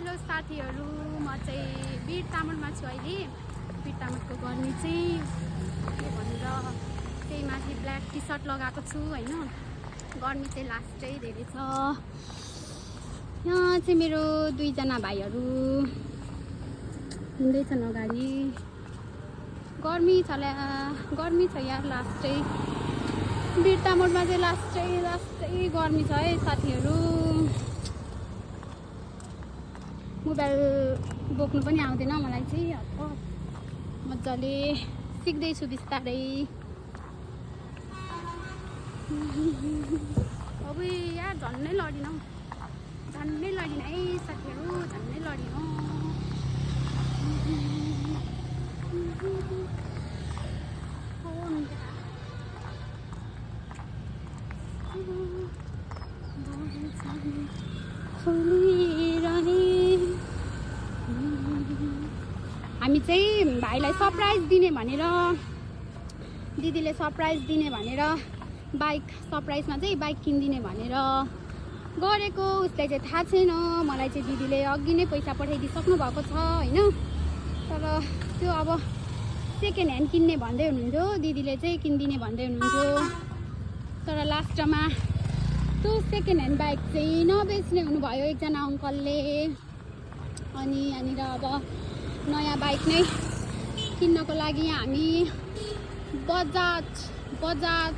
Hello साथीहरू, म चाहिँ वीर तामाङमा छु अहिले। वीर तामाङको गर्मी चाहिँ के भनेर त्यही माथि ब्ल्याक टी सर्ट लगाएको छु हैन। गर्मी चाहिँ लास्टै धेरै छ। यहाँ चाहिँ मेरो दुईजना भाइहरू हिँड्दैछन् अगाडि। गर्मी छ यार, लास्टै वीर तामाङमा चाहिँ लास्टै गर्मी छ है साथीहरू। मोबाइल बोक्नु पनि आउँदैन मलाई चाहिँ। मजाले सिक्दैछु बिस्तारै। अब यार झन्नै लडिन है साथीहरू, झन्नै लडिन। हामी चाहिँ भाइलाई सरप्राइज दिने भनेर, दिदीले सरप्राइज दिने भनेर बाइक सरप्राइजमा चाहिँ बाइक किनिदिने भनेर गरेको। उसलाई चाहिँ थाहा छैन। मलाई चाहिँ दिदीले अघि नै पैसा पठाइदिइसक्नु भएको छ हैन। तर त्यो अब सेकेन्ड ह्यान्ड किन्ने भन्दै हुनुहुन्थ्यो, दिदीले चाहिँ किनिदिने भन्दै हुनुहुन्थ्यो। तर लास्टमा त्यो सेकेन्ड ह्यान्ड बाइक चाहिँ नबेच्ने हुनुभयो एकजना अङ्कलले। अनि यहाँनिर अब नयाँ बाइक नै किन्नको लागि हामी बजाज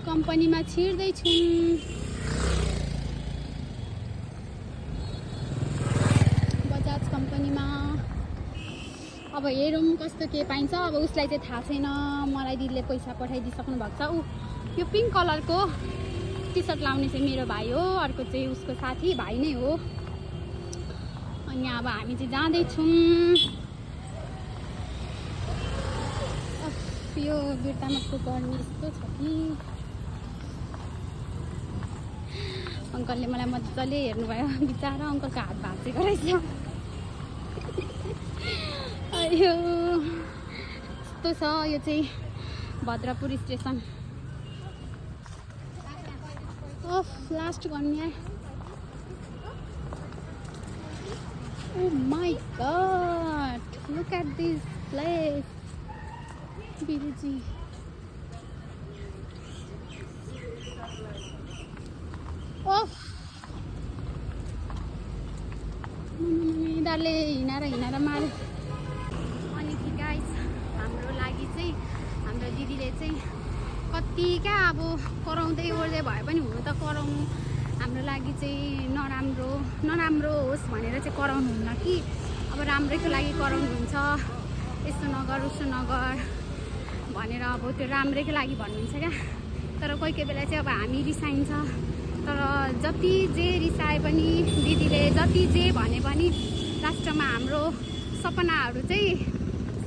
कम्पनीमा छिर्दैछौँ। बजाज कम्पनीमा अब हेरौँ कस्तो के पाइन्छ। अब उसलाई चाहिँ थाहा छैन, मलाई दिदीले पैसा पठाइदिइसक्नु भएको छ। यो पिङ्क कलरको टी सर्ट लाउने चाहिँ मेरो भाइ हो, अर्को चाहिँ उसको साथी भाइ नै हो। अनि अब हामी चाहिँ जाँदैछौँ। यो वीर तामाङको गर्मी यस्तो छ कि अङ्कलले मलाई मजाले हेर्नुभयो। बिचारा अङ्कलको हात भाँचेको रहेछ। अयो यस्तो छ यो चाहिँ भद्रपुर स्टेसन। लास्ट गर्मी है। Oh my god, look at this place. Biruji. Oh. यिनीहरूले हिँडेर मारे। अनि कि गाइस, हाम्रो लागि चाहिँ हाम्रो दिदीले चाहिँ कति क्या अब कराउँदै ओर्दै भए पनि हुनु त कराउनु। हाम्रो लागि चाहिँ नराम्रो होस् भनेर चाहिँ कराउनुहुन्न कि, अब राम्रैको लागि कराउनुहुन्छ। यस्तो नगर उस्तो नगर भनेर अब त्यो राम्रैको लागि भन्नुहुन्छ क्या। तर कोही कोही बेला चाहिँ अब हामी रिसाइन्छ। तर जति जे रिसाए पनि, दिदीले जति जे भने पनि लास्टमा हाम्रो सपनाहरू चाहिँ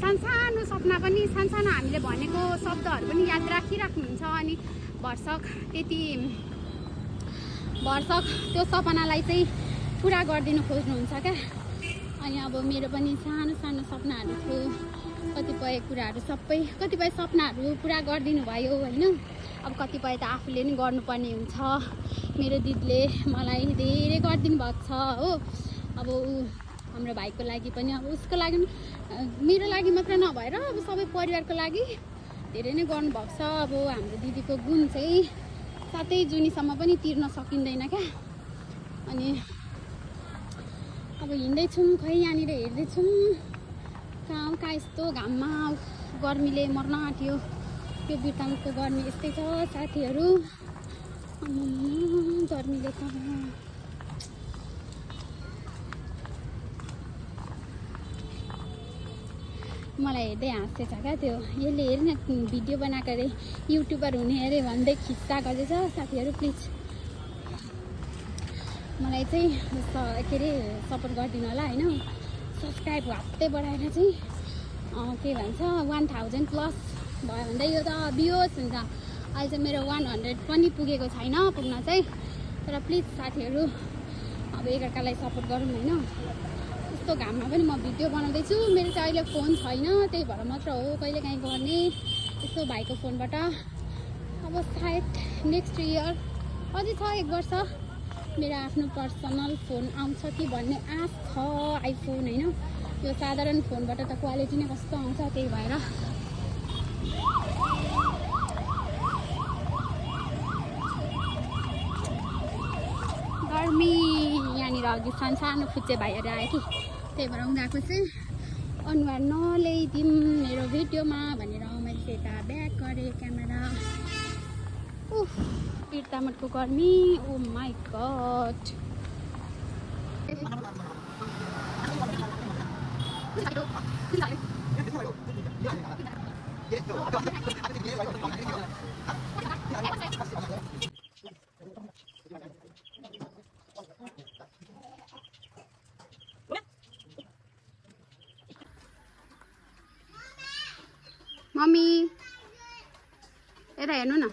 सानसानो सपना पनि, सानसानो हामीले भनेको शब्दहरू पनि याद राखिराख्नुहुन्छ। अनि भरसक त्यो सपनालाई चाहिँ पुरा गरिदिनु खोज्नुहुन्छ क्या। अनि अब मेरो पनि सानो सानो सपनाहरू थियो। कतिपय सपनाहरू पुरा गरिदिनु भयो होइन। अब कतिपय त आफूले नि गर्नुपर्ने हुन्छ। मेरो दिदीले मलाई धेरै गरिदिनु भएको छ हो। अब हाम्रो भाइको लागि पनि, अब उसको लागि पनि, मेरो लागि मात्र नभएर अब सबै परिवारको लागि धेरै नै गर्नुभएको छ। अब हाम्रो दिदीको गुण चाहिँ सातै जुनीसम्म पनि तिर्न सकिँदैन क्या। अनि अब हिँड्दैछौँ, खै यहाँनिर हेर्दैछौँ कहाँ यस्तो घाममा गर्मीले मर्न आँट्यो। त्यो वीर तामाङको गर्मी यस्तै छ साथीहरू। गर्मीले त मलाई हेर्दै हाँस्दैछ क्या। त्यो यसले हेर्न भिडियो बनाएको अरे, युट्युबर हुने अरे भन्दै खिच्चा गर्दैछ। साथीहरू प्लिज मलाई चाहिँ के अरे सपोर्ट गरिदिनु होला होइन। सब्सक्राइब हप्तै बढाएर चाहिँ के भन्छ 1000 प्लस भयो भन्दा यो त बियोस् हुन्छ। अहिले चाहिँ मेरो 100 पनि पुगेको छैन पुग्न चाहिँ। तर प्लिज साथीहरू अब एकअर्कालाई सपोर्ट गरौँ होइन। यस्तो घाममा पनि म भिडियो बनाउँदैछु। मेरो चाहिँ अहिले फोन छैन, त्यही भएर मात्र हो कहिलेकाहीँ गर्ने यस्तो भाइको फोनबाट। अब सायद नेक्स्ट इयर अझै छ 1 वर्ष मेरो आफ्नो पर्सनल फोन आउँछ कि भन्ने आश छ आइफोन होइन यो साधारण फोनबाट त क्वालिटी नै कस्तो आउँछ त्यही भएर गर्मी यहाँनिर अघि सानो फुच्चे भाइहरू आयो कि त्यही भएर उनीहरूको चाहिँ अनुहार नल्याइदिउँ मेरो भिडियोमा भनेर मैले चाहिँ यता ब्याक गरेँ क्यामेरा पिर्तामटको गर्मी ओ माई गड मम्मी यता हेर्नु न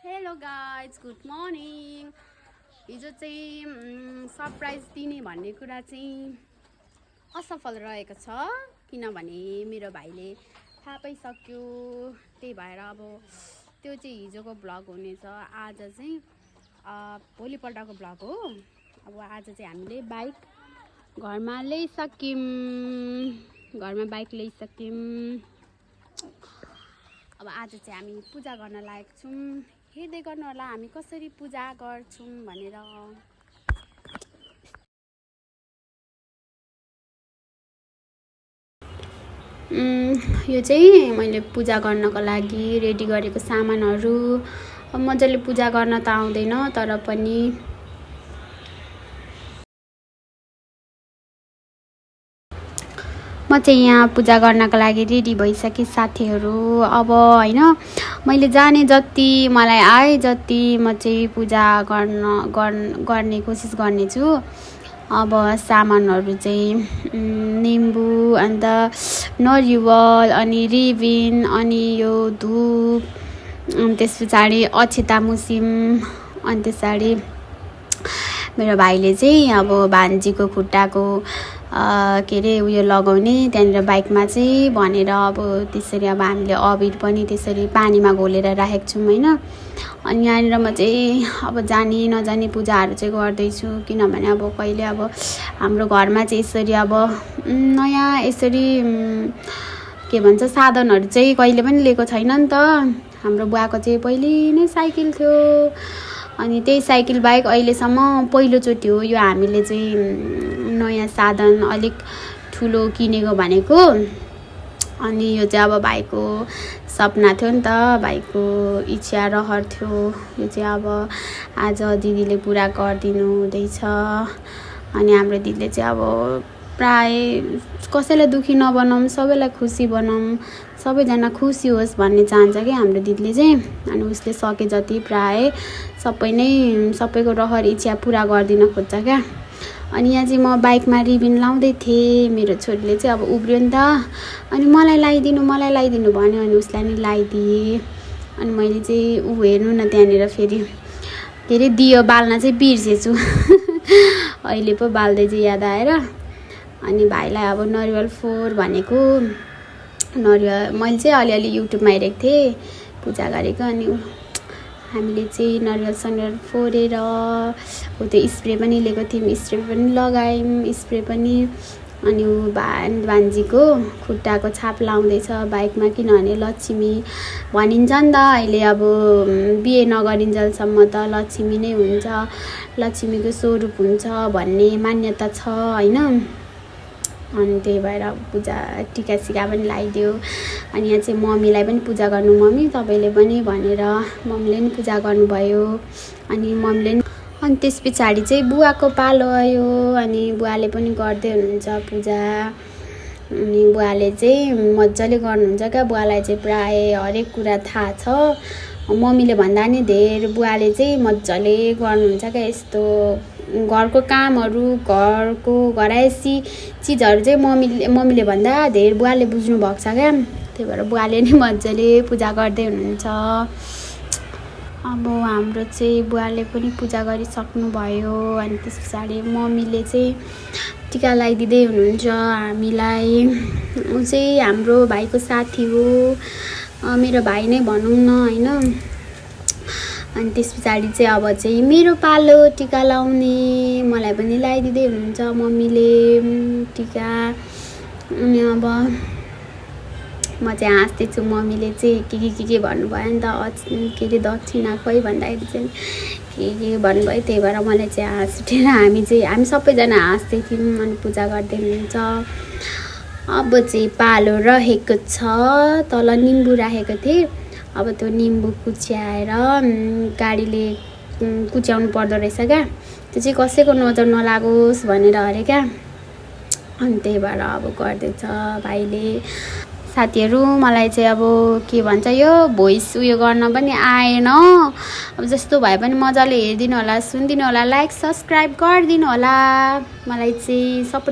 हेलो गाइज गुड मर्निङ हिजो चाहिँ सरप्राइज दिने भन्ने कुरा चाहिँ असफल रहेको छ किनभने मेरो भाइले थाहा पाइसक्यो त्यही भएर अब त्यो चाहिँ हिजोको भ्लग हुनेछ आज चाहिँ भोलिपल्टको भ्लग हो अब आज चाहिँ हामीले बाइक घरमा ल्याइसक्यौँ अब आज चाहिँ हामी पूजा गर्न लागेको छौँ हेर्दै गर्नु होला हामी कसरी पूजा गर्छौँ भनेर यो चाहिँ मैले पूजा गर्नको लागि रेडी गरेको सामानहरू मजाले पूजा गर्न त आउँदैन तर पनि म चाहिँ यहाँ पूजा गर्नको लागि रेडी भइसकेँ साथीहरू अब होइन मैले जाने जति मलाई आए जति म चाहिँ पूजा गर्ने कोसिस गर्नेछु अब सामानहरू चाहिँ निम्बु अन्त नरिवल अनि रिबिन अनि यो धुप अनि त्यस पछाडि अक्षता मुसिम अनि त्यस पछाडि मेरो भाइले चाहिँ अब भान्जीको खुट्टाको के अरे उयो लगाउने त्यहाँनिर बाइकमा चाहिँ भनेर अब त्यसरी अब हामीले अबिर पनि त्यसरी पानीमा घोलेर राखेको छौँ होइन अनि यहाँनिर म चाहिँ अब जानी नजानी पूजाहरू चाहिँ गर्दैछु किनभने अब कहिले अब हाम्रो घरमा चाहिँ यसरी अब नयाँ यसरी के भन्छ साधनहरू चाहिँ कहिले पनि लिएको छैन नि त हाम्रो बुवाको चाहिँ पहिले नै साइकल थियो अनि त्यही साइकल बाइक अहिलेसम्म पहिलोचोटि हो यो हामीले चाहिँ नयाँ साधन अलिक ठुलो किनेको भनेको अनि यो चाहिँ अब भाइको सपना थियो नि त भाइको इच्छा रहर थियो यो चाहिँ अब आज दिदीले पुरा गरिदिनु हुँदैछ अनि हाम्रो दिदीले चाहिँ अब प्राय कसैलाई दुखी नबनाऊँ सबैलाई खुसी बनाऊँ सबैजना खुसी होस् भन्ने चाहन्छ कि हाम्रो दिदीले चाहिँ अनि उसले सके जति प्राय सबैको रहर इच्छा पुरा गरिदिन खोज्छ क्या अनि यहाँ चाहिँ म बाइकमा रिबिन लाउँदै थिएँ मेरो छोरीले चाहिँ अब उब्रियो नि त अनि मलाई लगाइदिनु भन्यो अनि उसलाई नि लगाइदिएँ अनि मैले चाहिँ हेर्नु न त्यहाँनिर फेरि के अरे दियो बाल्न चाहिँ बिर्सेछु अहिले पो बाल्दै चाहिँ याद आएर अनि भाइलाई अब नरिवल फोर भनेको नरिवल मैले चाहिँ अलिअलि युट्युबमा हेरेको थिएँ पूजा गरेको अनि हामीले चाहिँ नरिवल सरिवल फोरेर हो त्यो स्प्रे पनि लिएको थियौँ स्प्रे पनि लगायौँ स्प्रे पनि अनि भान्जीको खुट्टाको छाप लाउँदैछ बाइकमा किनभने लक्ष्मी भनिन्छ नि त अहिले अब बिहे नगरिन्जेलसम्म त लक्ष्मी नै हुन्छ लक्ष्मीको स्वरूप हुन्छ भन्ने मान्यता छ होइन अनि त्यही भएर पूजा टिका सिका पनि लगाइदियो अनि यहाँ चाहिँ मम्मीलाई पनि पूजा गर्नु मम्मी तपाईँले पनि भनेर मम्मीले पनि पूजा गर्नुभयो अनि मम्मीले अनि त्यस पछाडि चाहिँ बुवाको पालो आयो अनि बुवाले पनि गर्दै हुनुहुन्छ पूजा अनि बुवाले चाहिँ मजाले गर्नुहुन्छ क्या बुवालाई चाहिँ प्राय हरेक कुरा थाहा छ मम्मीले भन्दा नि धेर बुवाले चाहिँ मजाले गर्नुहुन्छ क्या यस्तो घरको कामहरू घरको घरायसी चिजहरू चाहिँ मम्मीले भन्दा धेर बुवाले बुझ्नु भएको छ क्या त्यही भएर बुवाले नि मजाले पूजा गर्दै हुनुहुन्छ अब हाम्रो चाहिँ बुवाले पनि पूजा गरिसक्नुभयो अनि त्यस पछाडि मम्मीले चाहिँ टिका लगाइदिँदै हुनुहुन्छ हामीलाई ऊ चाहिँ हाम्रो भाइको साथी हो मेरो भाइ नै भनौँ न होइन। अनि त्यस पछाडि चाहिँ अब चाहिँ मेरो पालो टिका लाउने, मलाई पनि लगाइदिँदै हुनुहुन्छ मम्मीले टिका। अनि अब म चाहिँ हाँस्दैछु, मम्मीले चाहिँ के भन्नुभयो नि त, के अरे दक्षिणा खोइ भन्दाखेरि चाहिँ के भन्नुभयो, त्यही भएर मलाई चाहिँ हाँस उठेर हामी सबैजना हाँस्दै थियौँ अनि पूजा गर्दै हुनुहुन्छ। अब चाहिँ पालो रहेको छ, तल निम्बु राखेको थिएँ, अब त्यो निम्बु कुच्याएर गाडीले कुच्याउनु पर्दो रहेछ क्या, त्यो चाहिँ कसैको नजर नलागोस् भनेर अरे क्या। अनि त्यही भएर अब गर्दैछ भाइले। साथीहरू मलाई चाहिँ अब के भन्छ यो भोइस उयो गर्न पनि आएन, अब जस्तो भए पनि मजाले हेरिदिनु होला, सुनिदिनु होला, लाइक सब्सक्राइब गरिदिनु होला, मलाई चाहिँ सपोर्ट